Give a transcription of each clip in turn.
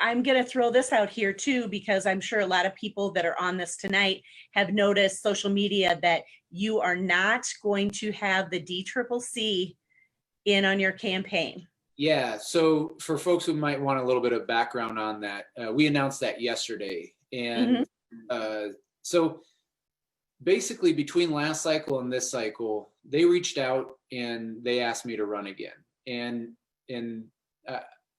I'm going to throw this out here too, because I'm sure a lot of people that are on this tonight have noticed social media that you are not going to have the DCCC in on your campaign. Yeah, so for folks who might want a little bit of background on that, we announced that yesterday. And so basically between last cycle and this cycle, they reached out and they asked me to run again. And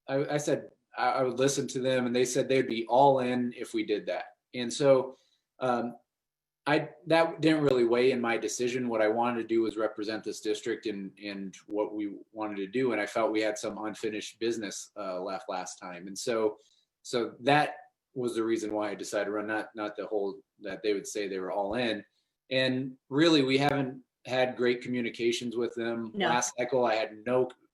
I said I would listen to them, and they said they'd be all in if we did that. And so that didn't really weigh in my decision. What I wanted to do was represent this district and what we wanted to do. And I felt we had some unfinished business left last time. And so that was the reason why I decided to run, not the whole that they would say they were all in. And really, we haven't had great communications with them. No. Last cycle, I had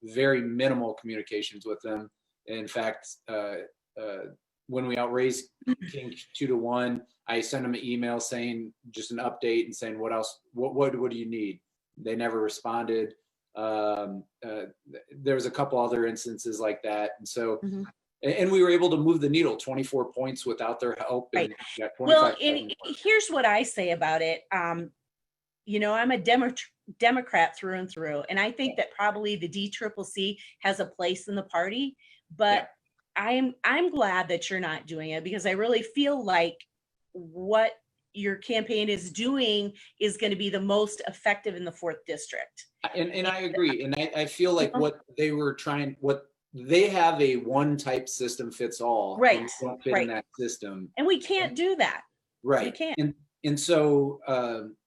very minimal communications with them. In fact, when we outraised King 2-1, I sent them an email saying just an update and saying what else, what do you need? They never responded. There was a couple other instances like that, and so and we were able to move the needle 24 points without their help. Right. And Well, and here's what I say about it. You know, I'm a Democrat through and through, and I think that probably the DCCC has a place in the party, but I'm glad that you're not doing it, because I really feel like what your campaign is doing is going to be the most effective in the 4th district. And I agree. And I feel like what they have a one type system fits all. Right. And we don't fit in that system. And we can't do that. Right. We can't. And so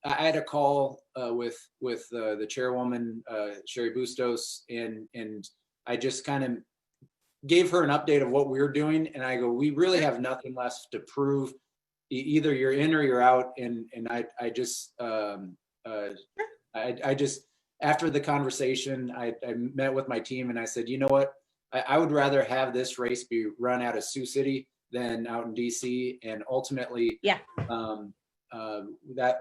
I had a call with the chairwoman, Sherry Bustos, and I just kind of gave her an update of what we're doing. And I go, we really have nothing left to prove. Either you're in or you're out. And I just after the conversation, I met with my team and I said, you know what, I would rather have this race be run out of Sioux City than out in DC. And ultimately, that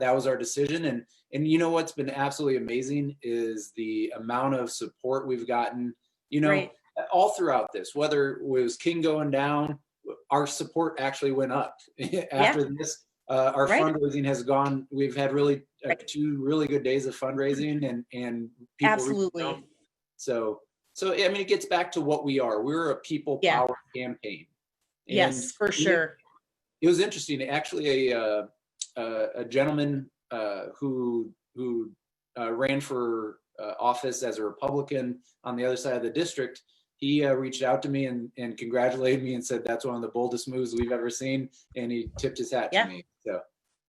was our decision. And you know what's been absolutely amazing is the amount of support we've gotten, you know, all throughout this, whether it was King going down, our support actually went up after this. Our fundraising has gone, we've had really 2 really good days of fundraising and people. Absolutely. So I mean, it gets back to what we are. We're a people power campaign. And yes, for sure. It was interesting. Actually, a gentleman who ran for office as a Republican on the other side of the district, he reached out to me and congratulated me and said that's one of the boldest moves we've ever seen, and he tipped his hat to me. So